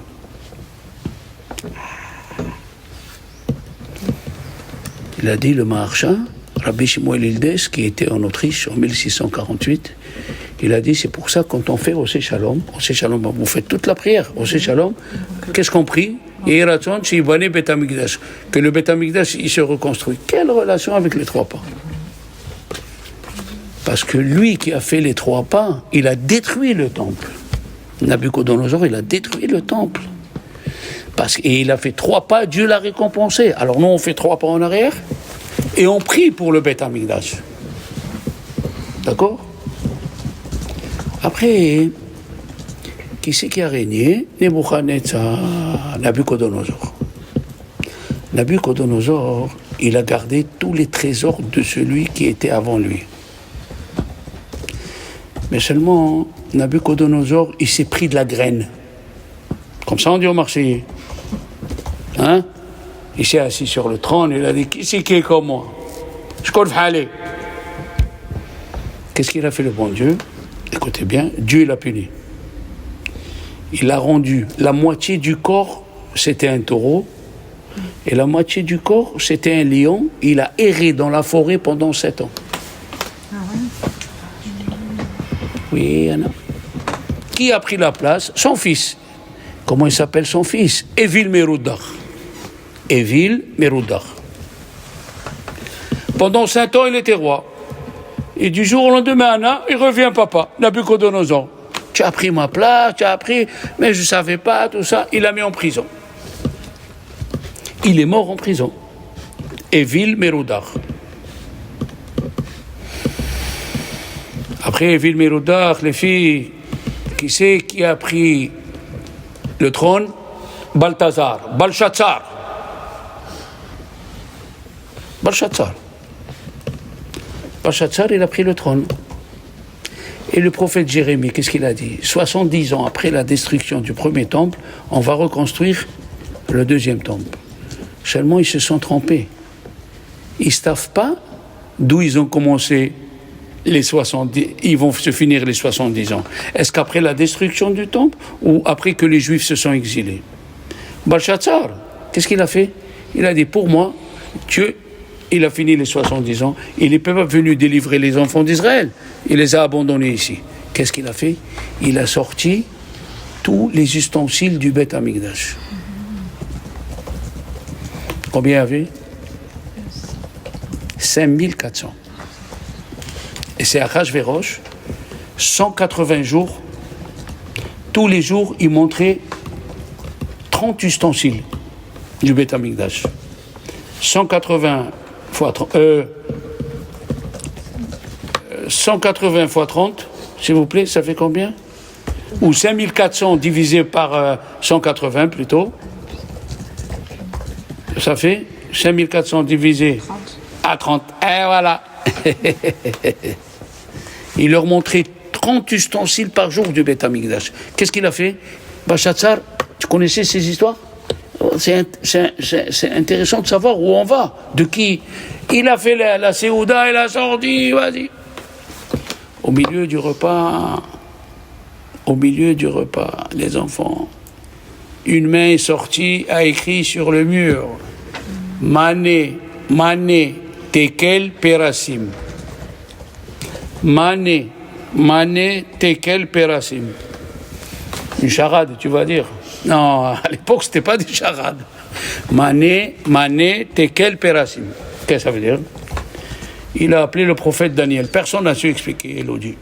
Speaker 1: Il a dit, le Maharsha, Rabbi Shmuel Ildes, qui était en Autriche en 1648, il a dit, c'est pour ça quand on fait Osé Shalom, vous faites toute la prière, Osé Shalom, qu'est-ce qu'on prie? Que le Beth Amikdash, il se reconstruit. Quelle relation avec les 3 pas? Parce que lui qui a fait les 3 pas, il a détruit le temple. Nabucodonosor, il a détruit le temple. Et il a fait 3 pas, Dieu l'a récompensé. Alors nous, on fait 3 pas en arrière et on prie pour le Beth Amikdash. D'accord? Après, qui c'est qui a régné? Nebuchadnezzar, Nabucodonosor. Nabucodonosor, il a gardé tous les trésors de celui qui était avant lui. Mais seulement, Nabucodonosor, il s'est pris de la graine. Comme ça, on dit au Marseillais. Hein? Il s'est assis sur le trône, il a dit, qui c'est qui est comme moi? Je connais aller. Qu'est-ce qu'il a fait le bon Dieu? Écoutez bien, Dieu l'a puni. Il a rendu la moitié du corps, c'était un taureau, et la moitié du corps, c'était un lion. Il a erré dans la forêt pendant 7 ans. Oui, Anna. Qui a pris la place? Son fils. Comment il s'appelle son fils? Evil Merodach. Evil Merodach. Pendant 5 ans, il était roi. Et du jour au lendemain, Anna, il revient papa, Nabucodonosor. Tu as pris ma place, tu as pris, mais je ne savais pas, tout ça. Il l'a mis en prison. Il est mort en prison. Evil Merodach. Après Evil Merodach, les filles, qui c'est qui a pris le trône? Balthazar, Belshazzar. Belshazzar, il a pris le trône. Et le prophète Jérémie, qu'est-ce qu'il a dit? 70 ans après la destruction du premier temple, on va reconstruire le deuxième temple. Seulement, ils se sont trompés. Ils ne savent pas d'où ils ont commencé les 70, ils vont se finir les 70 ans. Est-ce qu'après la destruction du temple ou après que les Juifs se sont exilés? Belshazzar, qu'est-ce qu'il a fait? Il a dit, pour moi, Dieu, il a fini les 70 ans, il n'est pas venu délivrer les enfants d'Israël, il les a abandonnés ici. Qu'est-ce qu'il a fait? Il a sorti tous les ustensiles du Beth Amikdash. Combien il y avait? 5400. Et c'est à Achashverosh, 180 jours, tous les jours, il montrait 30 ustensiles du Beth Amikdash. 180 fois 30, s'il vous plaît, ça fait combien? Ou 5400 divisé par 180 plutôt. Ça fait 5400 divisé à 30. Et voilà. Il leur montrait 30 ustensiles par jour du Beth Amikdash. Qu'est-ce qu'il a fait? Belshazzar, tu connaissais ces histoires? C'est intéressant de savoir où on va, de qui. Il a fait la Séouda, il a sorti, vas-y. Au milieu du repas, les enfants, une main est sortie, a écrit sur le mur, Mané, Tekel, Perasim. Mané, Tekel, Perasim. Une charade, tu vas dire. Non, à l'époque, c'était pas des charades. Mané, Tekel, Perasim. Qu'est-ce que ça veut dire? Il a appelé le prophète Daniel. Personne n'a su expliquer, Elodie.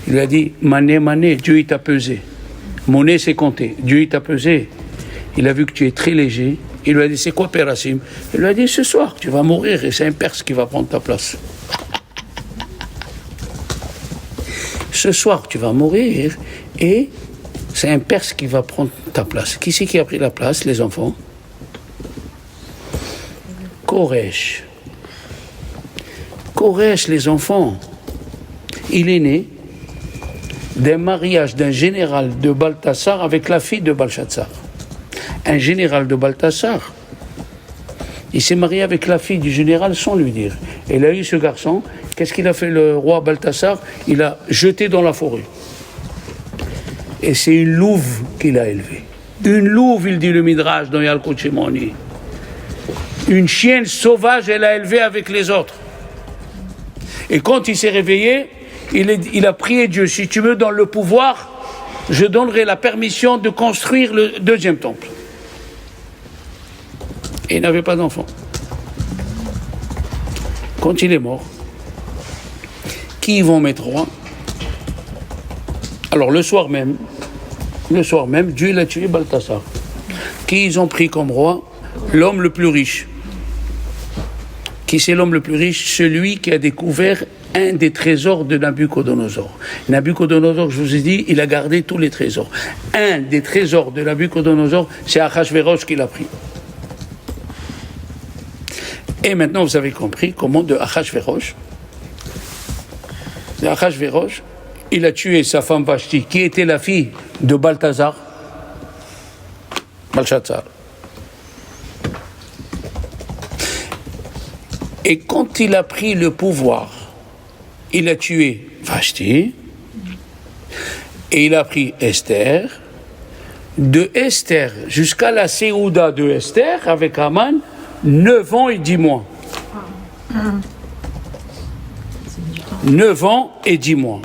Speaker 1: Il lui a dit, Mané, Dieu il t'a pesé. Monnaie, c'est compté. Dieu il t'a pesé. Il a vu que tu es très léger. Il lui a dit, c'est quoi Perasim? Il lui a dit, ce soir, tu vas mourir et c'est un Perse qui va prendre ta place. Ce soir, tu vas mourir et c'est un Perse qui va prendre ta place. Qui c'est qui a pris la place, les enfants? Koresh. Koresh, les enfants. Il est né d'un mariage d'un général de Balthazar avec la fille de Belshazzar. Un général de Balthazar, il s'est marié avec la fille du général sans lui dire. Et il a eu ce garçon. Qu'est-ce qu'il a fait le roi Balthazar? Il l'a jeté dans la forêt. Et c'est une louve qu'il a élevée. Une louve, il dit le Midrash dans Yalkut Shimoni. Une chienne sauvage, elle a élevé avec les autres. Et quand il s'est réveillé, il a prié Dieu, si tu me donnes le pouvoir, je donnerai la permission de construire le deuxième temple. Et il n'avait pas d'enfant. Quand il est mort, qui ils vont mettre roi? Alors le soir même, Dieu l'a tué Balthazar. Qui ils ont pris comme roi? L'homme le plus riche. Qui c'est l'homme le plus riche? Celui qui a découvert un des trésors de Nabucodonosor. Nabucodonosor, je vous ai dit, il a gardé tous les trésors. Un des trésors de Nabucodonosor, c'est Achashverosh qui l'a pris. Et maintenant, vous avez compris comment de Achashverosh, il a tué sa femme Vashti, qui était la fille de Balthazar, Belshazzar. Et quand il a pris le pouvoir, il a tué Vashti, et il a pris Esther. De Esther jusqu'à la Séouda de Esther, avec Haman, 9 ans et 10 mois. 9 ans et 10 mois.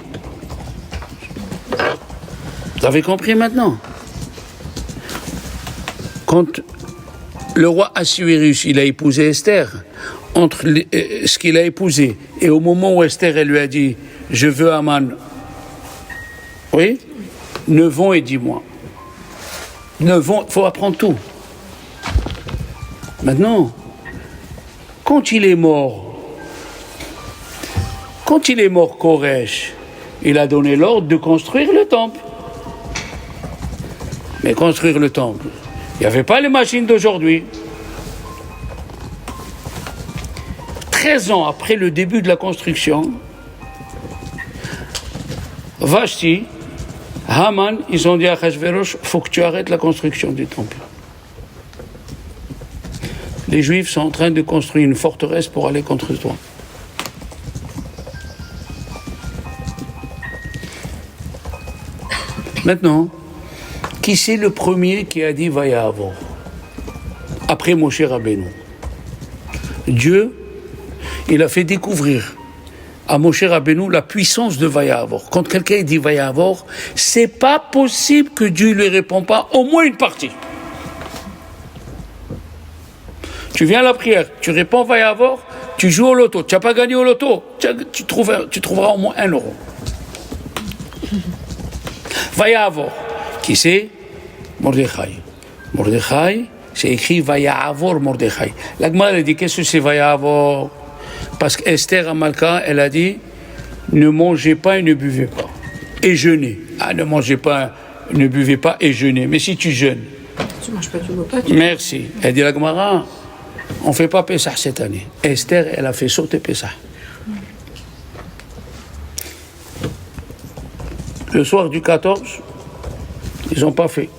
Speaker 1: Vous avez compris maintenant? Quand le roi Assuérus, il a épousé Esther, entre ce qu'il a épousé et au moment où Esther elle lui a dit « Je veux Haman », oui, 9 ans et 10 mois. 9 ans, il faut apprendre tout. Maintenant, quand il est mort, Koresh, il a donné l'ordre de construire le temple. Mais construire le temple, il n'y avait pas les machines d'aujourd'hui. 13 ans après le début de la construction, Vashti, Haman, ils ont dit à Achashverosh, il faut que tu arrêtes la construction du temple. Les Juifs sont en train de construire une forteresse pour aller contre toi. Maintenant, qui c'est le premier qui a dit Vayahavo? Après Moshe Rabbeinu. Dieu, il a fait découvrir à Moshe Rabbeinu la puissance de Vayahavo. Quand quelqu'un dit Vayahavo, c'est pas possible que Dieu ne lui répond pas au moins une partie. Tu viens à la prière, tu réponds Vayahavo, tu joues au loto, tu n'as pas gagné au loto, tu trouveras au moins 1 euro. Vayahavo, qui c'est? Mordechai. Mordechai, c'est écrit Vayahavo Mordechai. La Gemara elle dit qu'est-ce que c'est Vayahavo? Parce qu'Esther Amalka, elle a dit ne mangez pas et ne buvez pas. Et jeûnez. Ah, ne mangez pas, ne buvez pas et jeûnez. Mais si tu jeûnes.
Speaker 2: Tu manges pas, tu bois pas.
Speaker 1: Merci. Elle dit la Gemara, on ne fait pas Pessah cette année. Esther, elle a fait sauter Pessah. Le soir du 14, ils n'ont pas fait.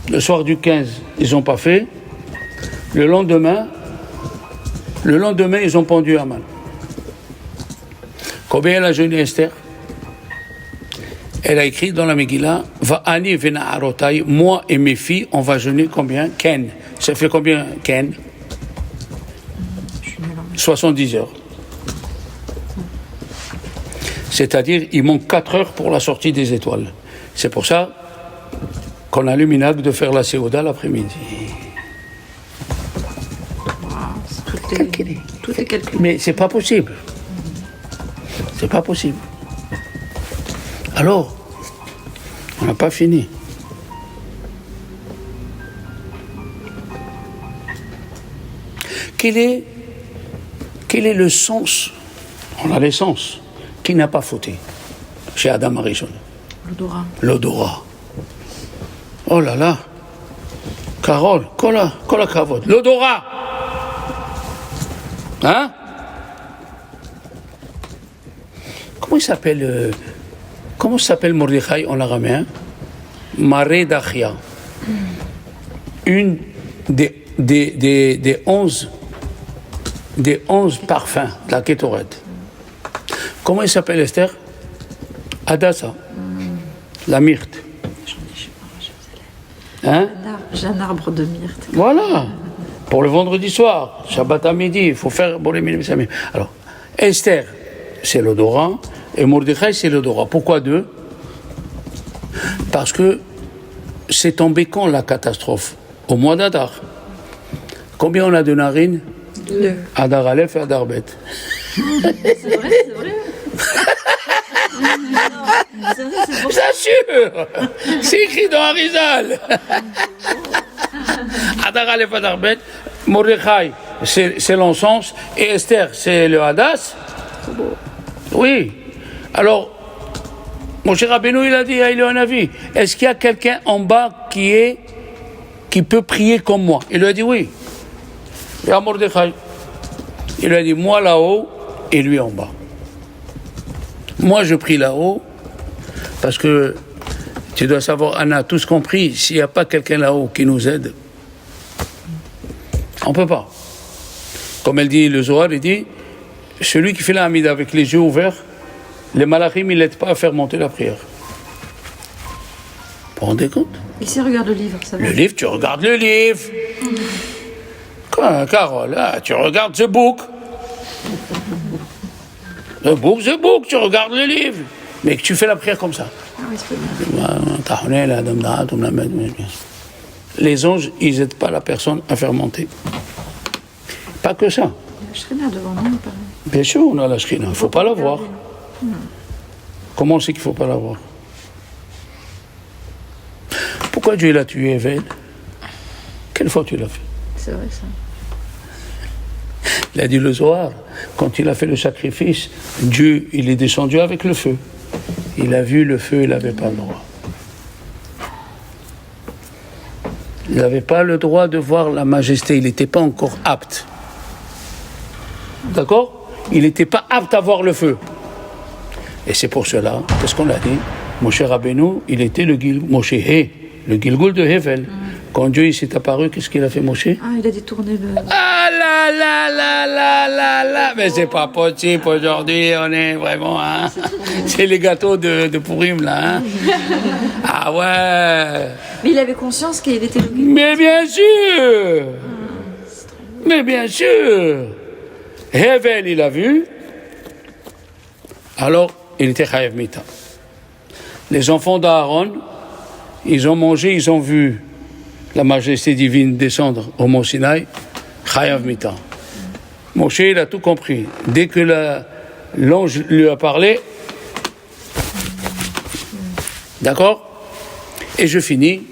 Speaker 1: Le soir du 15, ils n'ont pas fait. Le lendemain, ils ont pendu Haman. Combien elle a jeûné Esther? Elle a écrit dans la Megillah, Va'ani vena'arotai, moi et mes filles, on va jeûner combien? Ken. Ça fait combien Ken? 70 heures. C'est-à-dire, il manque 4 heures pour la sortie des étoiles. C'est pour ça qu'on a le minhag de faire la Séouda l'après-midi.
Speaker 2: Tout est calculé.
Speaker 1: Mais c'est pas possible. C'est pas possible. Alors, on n'a pas fini. Quel est le sens? On a les sens. Qui n'a pas fauté chez Adam Arishon? L'odorat. Oh là là. Carole, kola kavod. L'odorat. Hein? Comment s'appelle Mordechai en araméen? Maré d'Achia. Une des 11 parfums de la Kétoret. Comment il s'appelle Esther? Adassa. La myrte. Hein?
Speaker 2: J'ai un arbre de myrte.
Speaker 1: Voilà. Pour le vendredi soir, Shabbat à midi, il faut faire pour les mille. Alors, Esther, c'est l'odorat, et Mordechai, c'est l'odorat. Pourquoi 2? Parce que c'est tombé quand la catastrophe? Au mois d'Adar. Combien on a de narines?
Speaker 2: 2.
Speaker 1: Adar Aleph et Adar Bet.
Speaker 2: C'est vrai.
Speaker 1: J'assure. C'est écrit dans Harizal. Adar Aleph, Adar Bet. Mordechai, c'est l'encens, et Esther, c'est le Hadass. Oui. Alors, mon cher Rabbeinu, il a dit, il est un avis. Est-ce qu'il y a quelqu'un en bas qui peut prier comme moi? Il lui a dit oui. Il y a Mordechai. Il lui a dit, moi là-haut et lui en bas. Moi, je prie là-haut parce que tu dois savoir, Anna, tous compris, s'il n'y a pas quelqu'un là-haut qui nous aide, on ne peut pas. Comme elle dit, le Zohar, il dit, celui qui fait la Hamida avec les yeux ouverts, les malachim, ils l'aident pas à faire monter la prière. Vous vous rendez compte?
Speaker 2: Et si regarde le livre, ça va?
Speaker 1: Le livre, tu regardes le livre. Quoi, Carole, là, tu regardes The Book. The Book, tu regardes le livre. Mais que tu fais la prière comme ça.
Speaker 2: Ah oui, c'est pas bien.
Speaker 1: Les anges, ils n'aident pas la personne à faire monter. Pas que ça.
Speaker 2: Il y a la Shrina devant nous, pareil.
Speaker 1: Bien sûr, on a la Shrina, il ne faut pas la voir. Comment on sait qu'il ne faut pas la voir? Pourquoi Dieu l'a tué, Evel? Quelle fois tu l'as fait?
Speaker 2: C'est vrai, ça.
Speaker 1: Il a dit le Zohar, quand il a fait le sacrifice, Dieu, il est descendu avec le feu. Il a vu le feu, il n'avait pas le droit. Il n'avait pas le droit de voir la majesté, il n'était pas encore apte. D'accord? Il n'était pas apte à voir le feu. Et c'est pour cela, qu'est-ce qu'on a dit? Moshe Rabbeinu, il était le Gilgul de Hevel. Quand Dieu s'est apparu, qu'est-ce qu'il a fait, Moshe?
Speaker 2: Ah, il a détourné le...
Speaker 1: Ah là là là là là là. Mais c'est pas possible aujourd'hui, on est vraiment, hein. C'est les gâteaux de Purim, là, hein. Ah ouais.
Speaker 2: Mais il avait conscience qu'il était le...
Speaker 1: Mais bien sûr. Mais bien sûr. Hevel, il a vu. Alors, il était Chayav Mita. Les enfants d'Aaron, ils ont mangé, ils ont vu la majesté divine descendre au mont Sinaï, Chayav Mita. Moshe, il a tout compris. Dès que l'ange lui a parlé, d'accord? Et je finis.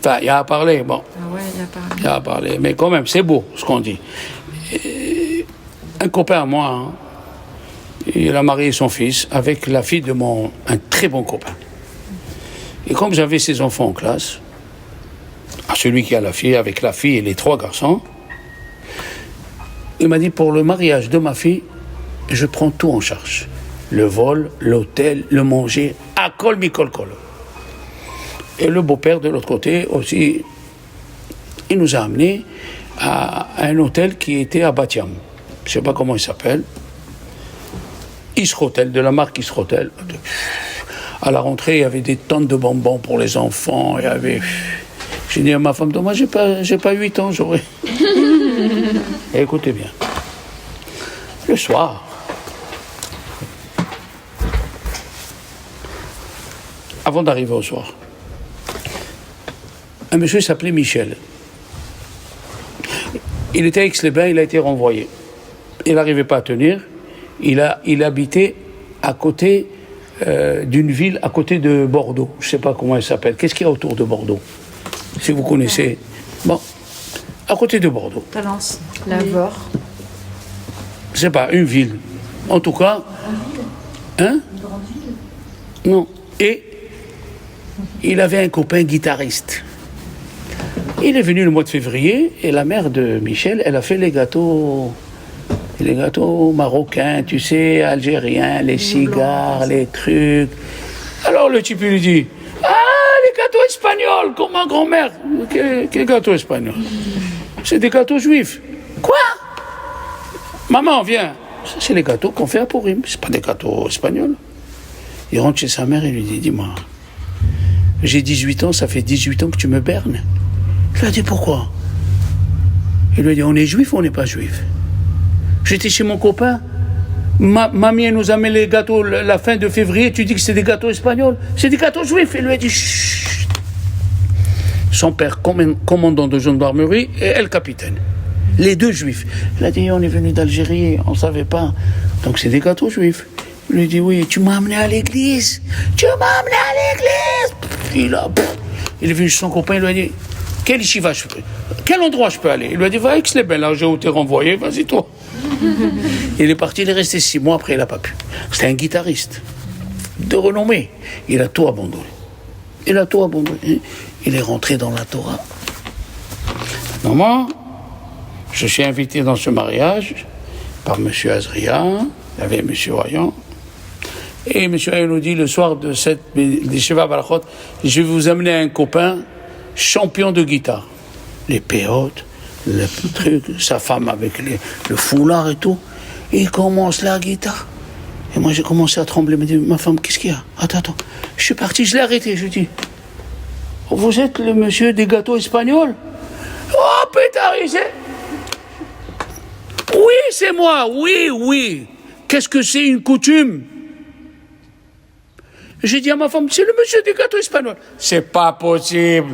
Speaker 1: Enfin, il a à parler, bon.
Speaker 2: Ah ouais, il a parlé.
Speaker 1: Il a à parler, mais quand même, c'est beau ce qu'on dit. Et un copain à moi, hein, il a marié son fils avec la fille de un très bon copain. Et comme j'avais ses enfants en classe, celui qui a la fille, avec la fille et les 3 garçons, il m'a dit, pour le mariage de ma fille, je prends tout en charge. Le vol, l'hôtel, le manger, à kol mikol kol. Et le beau-père de l'autre côté aussi, il nous a amenés à un hôtel qui était à Bat-Yam. Je ne sais pas comment il s'appelle. Israhotel, de la marque Israhotel. À la rentrée, il y avait des tonnes de bonbons pour les enfants. Il y avait... J'ai dit à ma femme, moi, j'ai pas 8 ans, j'aurais. Et écoutez bien. Le soir, avant d'arriver au soir, un monsieur s'appelait Michel. Il était à Aix-les-Bains, il a été renvoyé. Il n'arrivait pas à tenir. Il habitait à côté d'une ville, à côté de Bordeaux. Je ne sais pas comment elle s'appelle. Qu'est-ce qu'il y a autour de Bordeaux? Si vous connaissez. Bon, à côté de Bordeaux.
Speaker 2: Talence.
Speaker 3: Lavore.
Speaker 1: Je ne sais pas, une ville. En tout cas. Hein? Non. Et il avait un copain guitariste. Il est venu le mois de février et la mère de Michel, elle a fait les gâteaux marocains, tu sais, algériens, les cigares, les trucs. Alors le type lui dit, les gâteaux espagnols, comme ma grand-mère. Quel gâteau espagnol? C'est des gâteaux juifs. Quoi? Maman, viens. Ça, c'est les gâteaux qu'on fait à Purim. C'est pas des gâteaux espagnols. Il rentre chez sa mère et lui dit, dis-moi, j'ai 18 ans, ça fait 18 ans que tu me bernes. Il lui a dit, pourquoi? Il lui a dit, on est juif ou on n'est pas juif? J'étais chez mon copain. Mamie nous a mis les gâteaux la fin de février. Tu dis que c'est des gâteaux espagnols? C'est des gâteaux juifs. Il lui a dit, chut. Son père, commandant de gendarmerie, et elle, capitaine. Les 2 juifs. Il a dit, on est venu d'Algérie, on ne savait pas. Donc c'est des gâteaux juifs. Il lui a dit, oui, tu m'as amené à l'église. Tu m'as amené à l'église. Il est venu chez son copain, il lui a dit, quel yeshiva je peux, quel endroit je peux aller? Il lui a dit, va à Aix-les-Bains, là où t'es renvoyé, vas-y toi. Il est parti, il est resté 6 mois, après il n'a pas pu. C'était un guitariste de renommée. Il a tout abandonné. Il a tout abandonné. Il est rentré dans la Torah. Moi, je suis invité dans ce mariage par M. Azria, il y avait M. Royan. Et M. Royan nous dit, le soir de cette Yeshiva Barachot, je vais vous amener un copain champion de guitare. Les péotes, le truc, sa femme avec le foulard et tout. Et il commence la guitare. Et moi, j'ai commencé à trembler. Il m'a dit, ma femme, qu'est-ce qu'il y a? Attends. Je suis parti, je l'ai arrêté. Je lui dis, vous êtes le monsieur des gâteaux espagnols? Oh, pétard, oui, c'est moi, oui. Qu'est-ce que c'est une coutume? J'ai dit à ma femme, c'est le monsieur des gâteaux espagnols. C'est pas possible.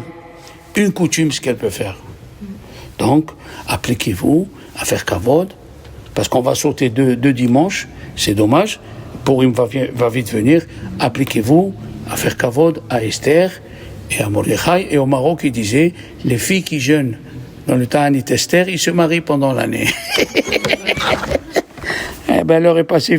Speaker 1: Une coutume, ce qu'elle peut faire. Donc, appliquez-vous à faire kavod, parce qu'on va sauter deux dimanches, c'est dommage. Purim va vite venir. Appliquez-vous à faire kavod à Esther et à Mordechai. Et au Maroc, il disait, les filles qui jeûnent dans le Ta'anit Esther, ils se marient pendant l'année. Eh bien, l'heure est passée vite.